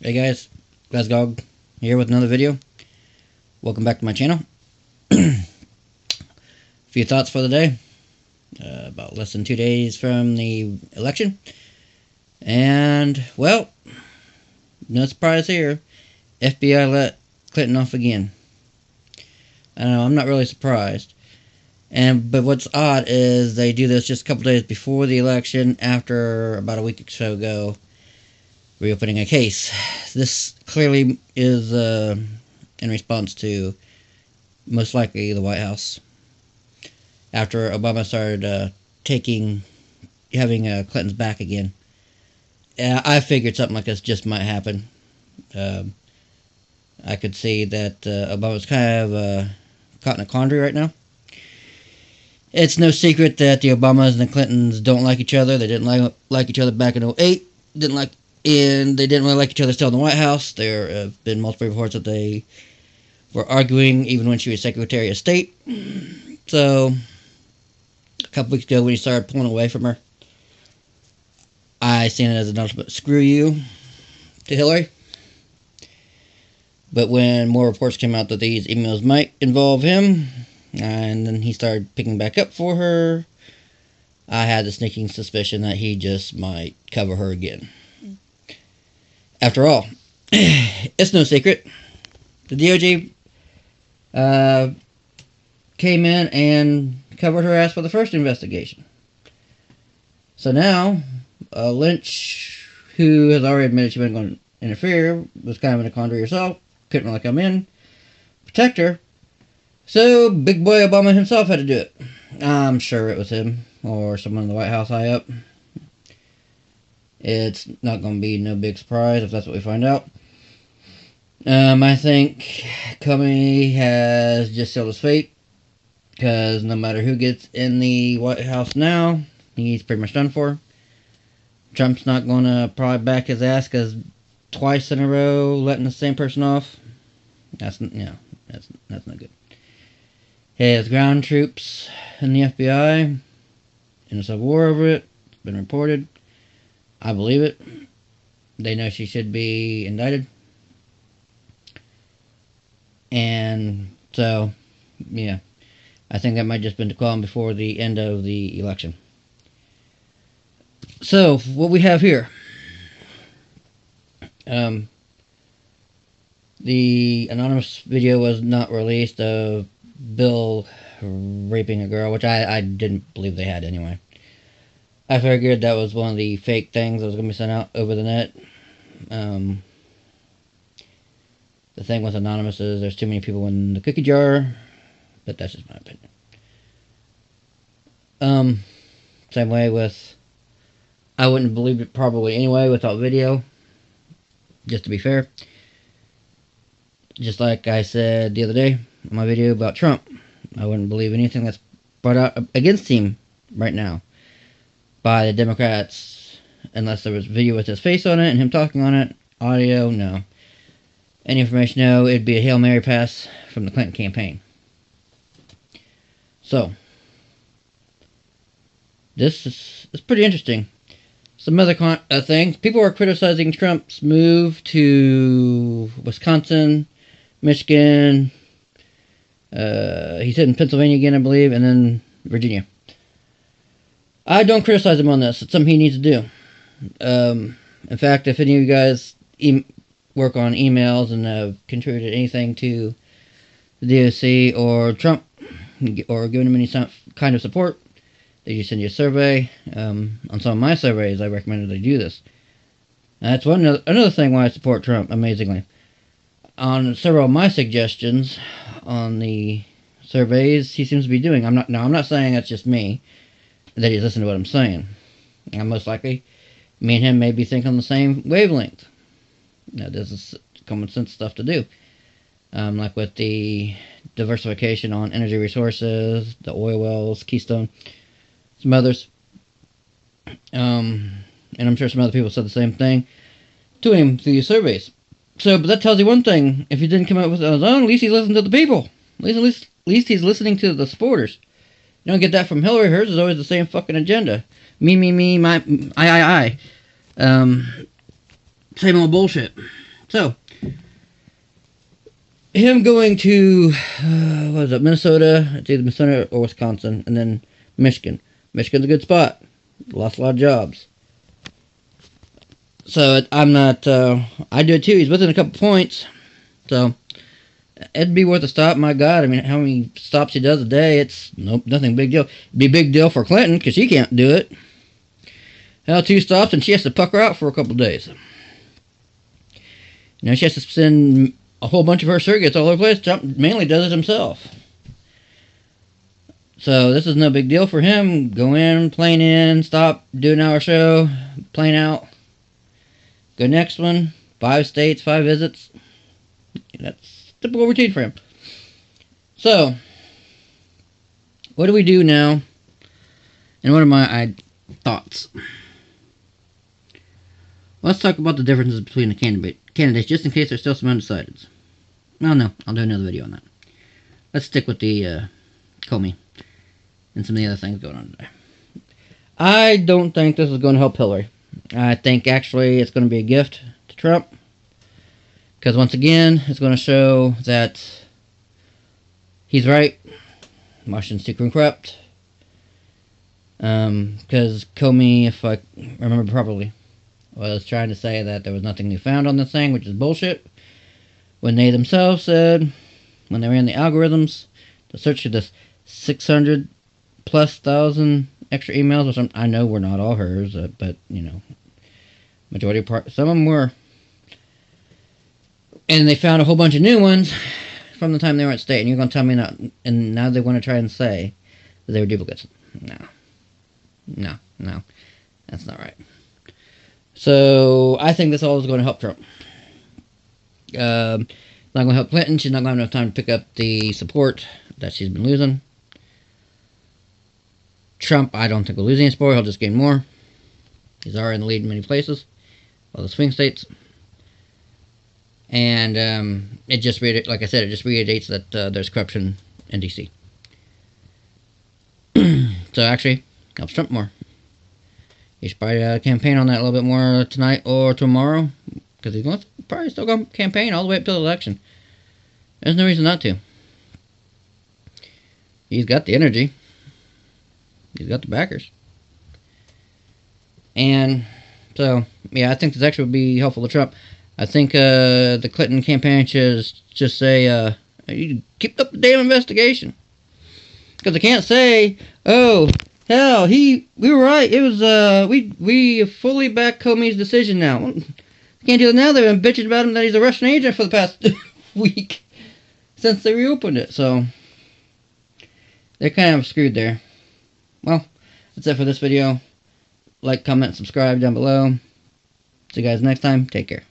Hey guys, Glasgog here with another video. Welcome back to my channel. Few thoughts for the day. About less than 2 days from the election. And, well, no surprise here. FBI let Clinton off again. I don't know, I'm not really surprised. But what's odd is they do this just a couple days before the election, after about a week or so ago, reopening a case. This clearly is in response to, most likely, the White House. After Obama started having Clinton's back again. I figured something like this just might happen. I could see that Obama's kind of caught in a quandary right now. It's no secret that the Obamas and the Clintons don't like each other. They didn't like each other back in 2008. And they didn't really like each other still in the White House. There have been multiple reports that they were arguing even when she was Secretary of State. So, a couple weeks ago when he started pulling away from her, I seen it as an ultimate screw you to Hillary. But when more reports came out that these emails might involve him, and then he started picking back up for her, I had the sneaking suspicion that he just might cover her again. After all, it's no secret. The DOJ came in and covered her ass for the first investigation. So now, Lynch, who has already admitted she wasn't going to interfere, was kind of in a quandary herself, couldn't really come in, protect her. So, big boy Obama himself had to do it. I'm sure it was him, or someone in the White House high up. It's not going to be no big surprise if that's what we find out. I think Comey has just sealed his fate, because no matter who gets in the White House now, he's pretty much done for. Trump's not going to probably back his ass, because twice in a row letting the same person off, that's not good. He has ground troops in the FBI in a civil war over it. It's been reported. I believe it. They know she should be indicted. And so, yeah. I think that might just been to call him before the end of the election. So, what we have here. The anonymous video was not released of Bill raping a girl, which I didn't believe they had anyway. I figured that was one of the fake things that was going to be sent out over the net. The thing with anonymous is there's too many people in the cookie jar, but that's just my opinion. Same way with, I wouldn't believe it probably anyway without video, just to be fair. Just like I said the other day in my video about Trump, I wouldn't believe anything that's brought out against him right now by the Democrats unless there was video with his face on it and him talking on it. Audio, no. Any information, no. It'd be a Hail Mary pass from the Clinton campaign. So, this is pretty interesting. Some other things. People are criticizing Trump's move to Wisconsin, Michigan. He's in Pennsylvania again, I believe, and then Virginia. I don't criticize him on this. It's something he needs to do. In fact, if any of you guys work on emails and have contributed anything to the DOC or Trump, or given him any kind of support, they just send you a survey. On some of my surveys, I recommended they do this. And that's another thing why I support Trump, amazingly. On several of my suggestions on the surveys, he seems to be doing. I'm not saying that's just me, that he's listening to what I'm saying. And most likely, me and him may be thinking on the same wavelength. Now, this is common sense stuff to do. Like with the diversification on energy resources, the oil wells, Keystone, some others. And I'm sure some other people said the same thing to him through these surveys. So, but that tells you one thing. If he didn't come up with it on his own, at least he's listening to the people. At least he's listening to the supporters. You don't get that from Hillary. Hers is always the same fucking agenda. Me, my, I. Same old bullshit. So, him going to, what is it, Minnesota? It's either Minnesota or Wisconsin, and then Michigan. Michigan's a good spot. Lost a lot of jobs. So, I'm not, I do it too. He's within a couple points. So, it'd be worth a stop. My God, I mean, how many stops he does a day? It's, nope, nothing big deal. It'd be a big deal for Clinton, because she can't do it. Hell, 2 stops, and she has to pucker out for a couple days. You know, she has to send a whole bunch of her circuits all over the place. Trump mainly does it himself. So this is no big deal for him. Go in, plane in, stop, do an hour show, plane out. Go next one. 5 states, 5 visits. That's typical routine for him. So, what do we do now? And what are my thoughts? Let's talk about the differences between the candidates, just in case there's still some undecideds. Well, no, I'll do another video on that. Let's stick with the Comey and some of the other things going on today. I don't think this is going to help Hillary. I think actually it's going to be a gift to Trump. Because once again, it's going to show that he's right. Washington's secret and corrupt. Because Comey, if I remember properly, was trying to say that there was nothing new found on this thing, which is bullshit. When they themselves said, when they ran the algorithms, to search for this 600+ thousand extra emails, which I know were not all hers, but, you know, majority part, some of them were. And they found a whole bunch of new ones from the time they were at state, and you're going to tell me not, and now they want to try and say that they were duplicates. No, that's not right. So, I think this all is going to help Trump. Not going to help Clinton. She's not going to have enough time to pick up the support that she's been losing. Trump, I don't think will lose any support. He'll just gain more. He's already in the lead in many places. All the swing states. And it just, like I said, it just reiterates that there's corruption in D.C. So, actually, helps Trump more. He should probably campaign on that a little bit more tonight or tomorrow, because he's going to probably still go campaign all the way up to the election. There's no reason not to. He's got the energy. He's got the backers. And so, yeah, I think this actually would be helpful to Trump. I think the Clinton campaign should just say, you keep up the damn investigation. Because they can't say, oh, hell, we were right. It was, we fully back Comey's decision now. Well, they can't do that now. They've been bitching about him that he's a Russian agent for the past week since they reopened it. So, they're kind of screwed there. Well, that's it for this video. Like, comment, subscribe down below. See you guys next time. Take care.